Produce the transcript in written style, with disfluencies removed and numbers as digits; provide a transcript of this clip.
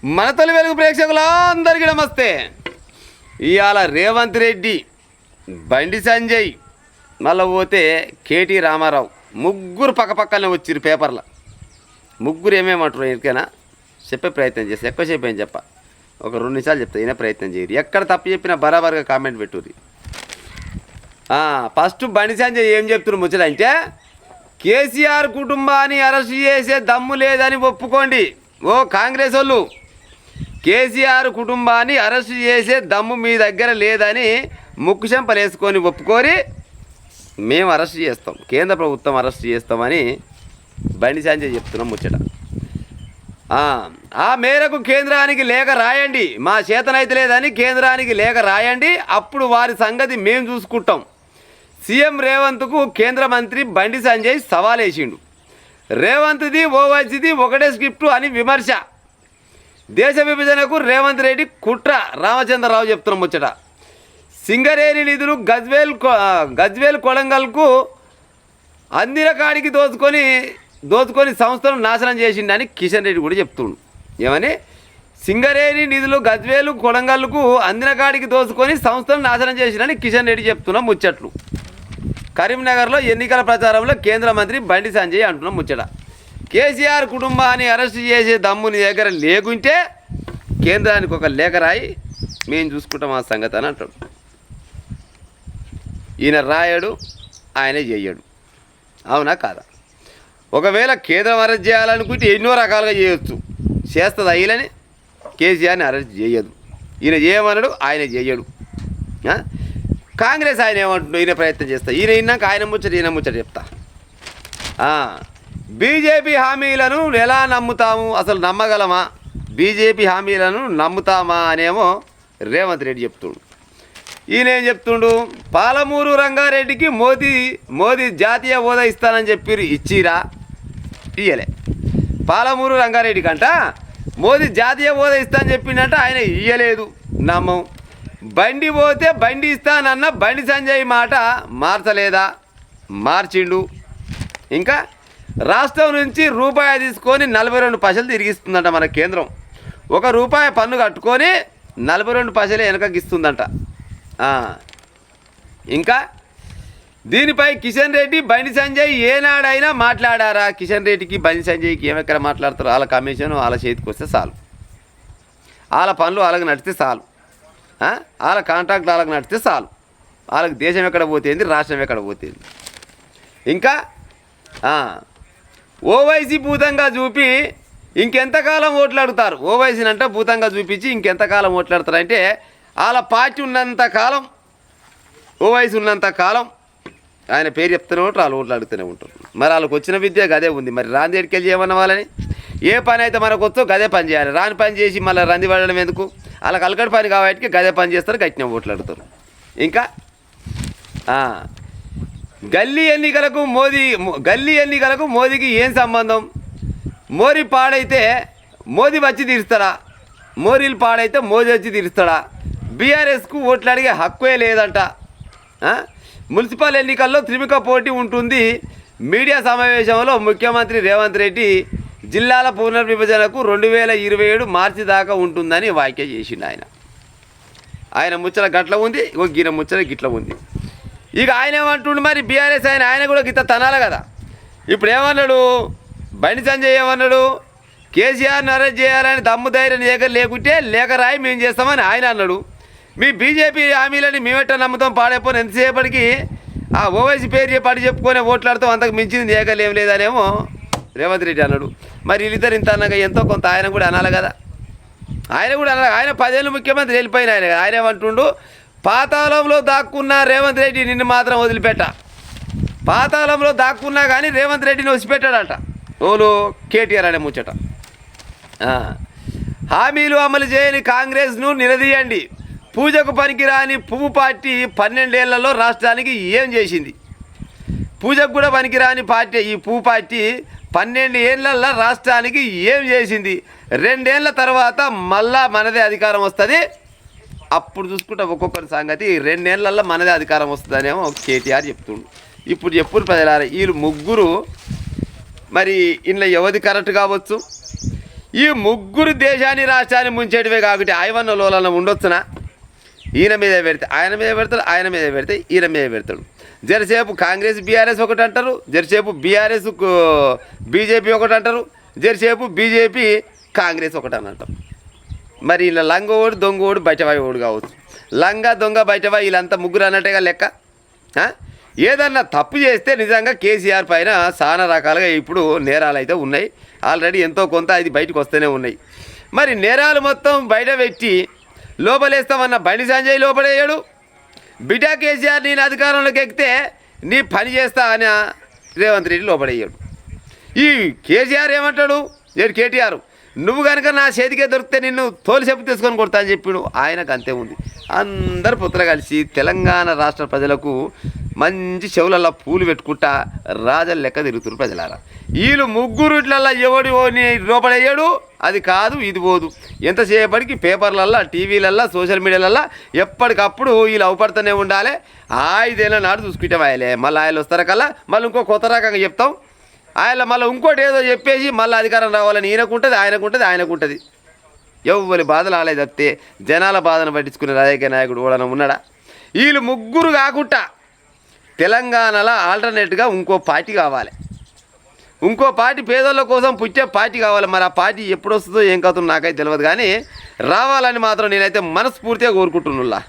మన తొలి వెలుగు ప్రేక్షకులందరికీ నమస్తే. ఇవాళ రేవంత్ రెడ్డి, బండి సంజయ్, మళ్ళీ పోతే కేటీ రామారావు ముగ్గురు పక్కపక్కనే వచ్చిర్రు పేపర్లో. ముగ్గురు ఏమేమంటారు ఎందుకైనా చెప్పే ప్రయత్నం చేస్తారు. ఎక్కువసేపు ఏం చెప్ప, ఒక 2 నిమిషాలు చెప్తా, అయినా ప్రయత్నం చేయరు. ఎక్కడ తప్పు చెప్పినా బరాబర్గా కామెంట్ పెట్టుర్రి. ఫస్ట్ బండి సంజయ్ ఏం చెప్తున్నారు ముచ్చట అంటే, కేసీఆర్ కుటుంబాన్ని అరెస్ట్ చేసే దమ్ము లేదని ఒప్పుకోండి ఓ కాంగ్రెస్ వాళ్ళు. కేసీఆర్ కుటుంబాన్ని అరెస్ట్ చేసే దమ్ము మీ దగ్గర లేదని ముక్కు చెంపలేసుకొని ఒప్పుకోరి మేము అరెస్ట్ చేస్తాం, కేంద్ర ప్రభుత్వం అరెస్ట్ చేస్తామని బండి సంజయ్ చెప్తున్నాం ముచ్చట. ఆ మేరకు కేంద్రానికి లేఖ రాయండి, మా చేతనైతే లేదని కేంద్రానికి లేఖ రాయండి, అప్పుడు వారి సంగతి మేము చూసుకుంటాం. సీఎం రేవంత్కు కేంద్ర మంత్రి బండి సంజయ్ సవాలేసిండు. రేవంత్ది ఓవైసీది ఒకటే స్క్రిప్టు అని విమర్శ. దేశ విభజనకు రేవంత్ రెడ్డి కుట్ర రామచంద్రరావు చెప్తున్నాం ముచ్చట. సింగరేణి నిధులు గజ్వేల్ కొడంగల్కు అందిన కాడికి దోచుకొని సంస్థను నాశనం చేసిండని కిషన్ రెడ్డి కూడా చెప్తుండు. ఏమని? సింగరేణి నిధులు గజ్వేలు కొడంగల్కు అందిన కాడికి దోచుకొని సంస్థను నాశనం చేసిండని కిషన్ రెడ్డి చెప్తున్నాం ముచ్చట్లు. కరీంనగర్లో ఎన్నికల ప్రచారంలో కేంద్ర మంత్రి బండి సంజయ్ అంటున్నాం ముచ్చట. కేసీఆర్ కుటుంబాన్ని అరెస్ట్ చేసే దమ్ముని దగ్గర లేకుంటే కేంద్రానికి ఒక లేఖ రాయి, మేము చూసుకుంటాం ఆ సంగతి అని అంటాడు. ఈయన రాయడు, ఆయనే చెయ్యడు. అవునా కాదా? ఒకవేళ కేంద్రం అరెస్ట్ చేయాలనుకుంటే ఎన్నో రకాలుగా చేయొచ్చు, చేస్తుంది. అయ్యలని కేసీఆర్ని అరెస్ట్ చేయదు. ఈయన చేయమన్నాడు, ఆయన చెయ్యడు. కాంగ్రెస్ ఆయన ఏమంటుండో ఈయన ప్రయత్నం చేస్తా. ఈయన విన్నాక ఈయన ముచ్చట చెప్తా. బీజేపీ హామీలను ఎలా నమ్ముతాము, అసలు నమ్మగలమా? బీజేపీ హామీలను నమ్ముతామా అనేమో రేవంత్ రెడ్డి చెప్తుండు. ఈయన ఏం చెప్తుండు? పాలమూరు రంగారెడ్డికి మోదీ జాతీయ హోదా ఇస్తానని చెప్పి ఇచ్చిరా? ఇయ్యలే. పాలమూరు రంగారెడ్డి కంట మోదీ జాతీయ హోదా ఇస్తానని చెప్పిండంట, ఆయన ఇయ్యలేదు, నమ్మం. బండి పోతే బండి ఇస్తానన్న బండి సంజయ్ మాట మార్చలేదా? మార్చిండు. ఇంకా రాష్ట్రం నుంచి రూపాయి తీసుకొని 42 పైసలు తిరిగిస్తుందంట మన కేంద్రం. ₹1 పన్ను కట్టుకొని 42 పైసలే వెనకకి ఇస్తుందంట. ఇంకా దీనిపై కిషన్ రెడ్డి, బండి సంజయ్ ఏనాడైనా మాట్లాడారా? కిషన్ రెడ్డికి బండి సంజయ్కి ఏమెక్కడ మాట్లాడతారు? వాళ్ళ కమిషన్ వాళ్ళ చేతికి వస్తే చాలు, వాళ్ళ పనులు వాళ్ళకి నడిస్తే చాలు, వాళ్ళ కాంట్రాక్ట్ వాళ్ళకి నడిస్తే చాలు. వాళ్ళకి దేశం ఎక్కడ పోతుంది, రాష్ట్రం ఎక్కడ పోతుంది. ఇంకా ఓవైసీ భూతంగా చూపి ఇంకెంతకాలం ఓట్లాడుతారు? ఓవైసీని అంటే భూతంగా చూపించి ఇంకెంతకాలం ఓట్లాడతారంటే, వాళ్ళ పార్టీ ఉన్నంతకాలం, ఓవైసీ ఉన్నంతకాలం ఆయన పేరు చెప్తూనే ఉంటారు, వాళ్ళు ఓట్లాడుతూనే ఉంటారు. మరి వాళ్ళకి వచ్చిన విద్య గదే ఉంది. మరి రాంది ఎడికెళ్ళి చేయమన్న వాళ్ళని, ఏ పని అయితే మనకు వచ్చో గదే పని చేయాలి. రాని పని చేసి మళ్ళీ రంది పడడం ఎందుకు? వాళ్ళకి అలకడి పని కాబట్టి గదే పని చేస్తారు, గట్టిన ఓట్లాడుతారు. ఇంకా గల్లీ ఎన్నికలకు మోదీకి ఏం సంబంధం? మోరీ పాడైతే మోదీ వచ్చి తీరుస్తాడా? మోరీలు పాడైతే మోదీ వచ్చి తీరుస్తాడా? బీఆర్ఎస్కు ఓట్లు అడిగే హక్కువే లేదంట. మున్సిపల్ ఎన్నికల్లో త్రిముఖ పోటీ ఉంటుంది. మీడియా సమావేశంలో ముఖ్యమంత్రి రేవంత్ రెడ్డి జిల్లాల పునర్విభజనకు 2027 మార్చి దాకా ఉంటుందని వ్యాఖ్య చేసిండు. ఆయన ముచ్చట గట్ల ఉంది, గిన ముచ్చట గిట్ల ఉంది. ఇక ఆయన ఏమంటుండు మరి? బీఆర్ఎస్ ఆయన కూడా గిత్త తనాలి కదా. ఇప్పుడు ఏమన్నాడు బండి సంజయ్? ఏమన్నాడు? కేసీఆర్ని అరెస్ట్ చేయాలని దమ్ము ధైర్యం లేకుంటే లేఖ రాయి మేము చేస్తామని ఆయన అన్నాడు. మీ బీజేపీ హామీలని మేమెట్ట నమ్ముతాం? పాడైపోయిన ఎంతసేపటికి ఓవైసీ పేరు చెప్పుకొని ఓట్లాడుతాం, అంతకు మించింది ఏకలేం లేదనేమో రేవంత్ రెడ్డి అన్నాడు. మరి వీళ్ళిద్దరు ఇంత అన్నాక ఎంతో కొంత ఆయన కూడా అనాలి కదా. ఆయన కూడా అనాలి. ఆయన 10 ఏళ్ళు ముఖ్యమంత్రి వెళ్ళిపోయిన ఆయన ఏమంటుండు? పాతాళంలో దాక్కున్న రేవంత్ రెడ్డి నిన్ను మాత్రం వదిలిపెట్ట. పాతాళంలో దాక్కున్నా కానీ రేవంత్ రెడ్డిని వదిలిపెట్టాడట ఓలు కేటీఆర్ అనే ముచ్చట. హామీలు అమలు చేయని కాంగ్రెస్ను నిలదీయండి. పూజకు పనికిరాని పువ్వు పార్టీ 12 ఏళ్లలో రాష్ట్రానికి ఏం చేసింది? పూజకు కూడా పనికిరాని పార్టీ ఈ పువ్వు పార్టీ 12 ఏళ్లలో రాష్ట్రానికి ఏం చేసింది? 2 ఏళ్ల తర్వాత మళ్ళా మనదే అధికారం వస్తుంది, అప్పుడు చూసుకుంటా ఒక్కొక్కరి సంగతి. 2 ఏళ్లలో మనదే అధికారం వస్తుందనేమో కేటీఆర్ చెప్తుండు. ఇప్పుడు చెప్పుడు ప్రజలారా, వీళ్ళు ముగ్గురు మరి ఇంట్లో ఎవరిది కరెక్ట్ కావచ్చు? ఈ ముగ్గురు దేశాన్ని రాష్ట్రాన్ని ముంచేటివే కాబట్టి ఆయవన్న లోలన్న ఉండొచ్చునా? ఈయన మీద పెడితే ఆయన మీద పెడతాడు, ఆయన మీద పెడితే ఈయన మీద పెడతాడు. జరసేపు కాంగ్రెస్ బీఆర్ఎస్ ఒకటి అంటారు, జరసేపు బీఆర్ఎస్ బీజేపీ ఒకటి అంటారు, జరసేపు బీజేపీ కాంగ్రెస్ ఒకటి అని అంటారు. మరి ఇలా లంగోడు దొంగోడు బయటవాయి ఓడు కావచ్చు. లంగ దొంగ బయటవాయి వీళ్ళంతా ముగ్గురు అన్నట్టుగా లెక్క. ఏదన్నా తప్పు చేస్తే నిజంగా కేసీఆర్ పైన చాలా రకాలుగా ఇప్పుడు నేరాలు అయితే ఉన్నాయి. ఆల్రెడీ ఎంతో కొంత అది బయటకు వస్తూనే ఉన్నాయి. మరి నేరాలు మొత్తం బయట పెట్టి లోపలేస్తామన్న బండి సంజయ్ లోపడేయాడు. బిడ్డా కేసీఆర్ నేను అధికారంలోకి ఎక్కితే నీ పని చేస్తా అని రేవంత్ రెడ్డి లోపడేయాడు. ఈ కేసీఆర్ ఏమంటాడు? నేను కేటీఆర్ నువ్వు కనుక నా చేతికే దొరికితే నిన్ను తోలు చెప్పు తీసుకొని కొడతా అని చెప్పాడు. ఆయనకు అంతే ఉంది. అందరు పుత్ర కలిసి తెలంగాణ రాష్ట్ర ప్రజలకు మంచి చెవులల్లో పూలు పెట్టుకుంటా రాజల లెక్క తిరుగుతున్నారు ప్రజలారా. వీళ్ళు ముగ్గురు ఇట్లల్లా ఎవడు లోపడయ్యాడు. అది కాదు ఇది పోదు. ఎంతసేపటికి పేపర్లల్లో టీవీలల్లో సోషల్ మీడియాలల్లో ఎప్పటికప్పుడు వీళ్ళు అవపడుతూనే ఉండాలి. 5 ఏళ్ళ నాడు చూసుకుంటే వాయలే మళ్ళీ ఆయన వస్తారా కల్లా మళ్ళీ ఇంకో కొత్త రకంగా చెప్తాం. ఆయన మళ్ళీ ఇంకోటి ఏదో చెప్పేసి మళ్ళీ అధికారం రావాలని ఈయనకుంటుంది, ఆయనకుంటుంది. ఎవ్వరి బాధలు ఆలే తప్పితే జనాల బాధను పట్టించుకునే రాజకీయ నాయకుడు కూడా ఉన్నాడా? వీళ్ళు ముగ్గురు కాకుండా తెలంగాణలో ఆల్టర్నేట్గా ఇంకో పార్టీ కావాలి. ఇంకో పార్టీ పేదోళ్ళ కోసం పుట్టే పార్టీ కావాలి. మరి ఆ పార్టీ ఎప్పుడు వస్తుందో ఏం కాతుందో నాకైతే తెలియదు, కానీ రావాలని మాత్రం నేనైతే మనస్ఫూర్తిగా కోరుకుంటున్నా.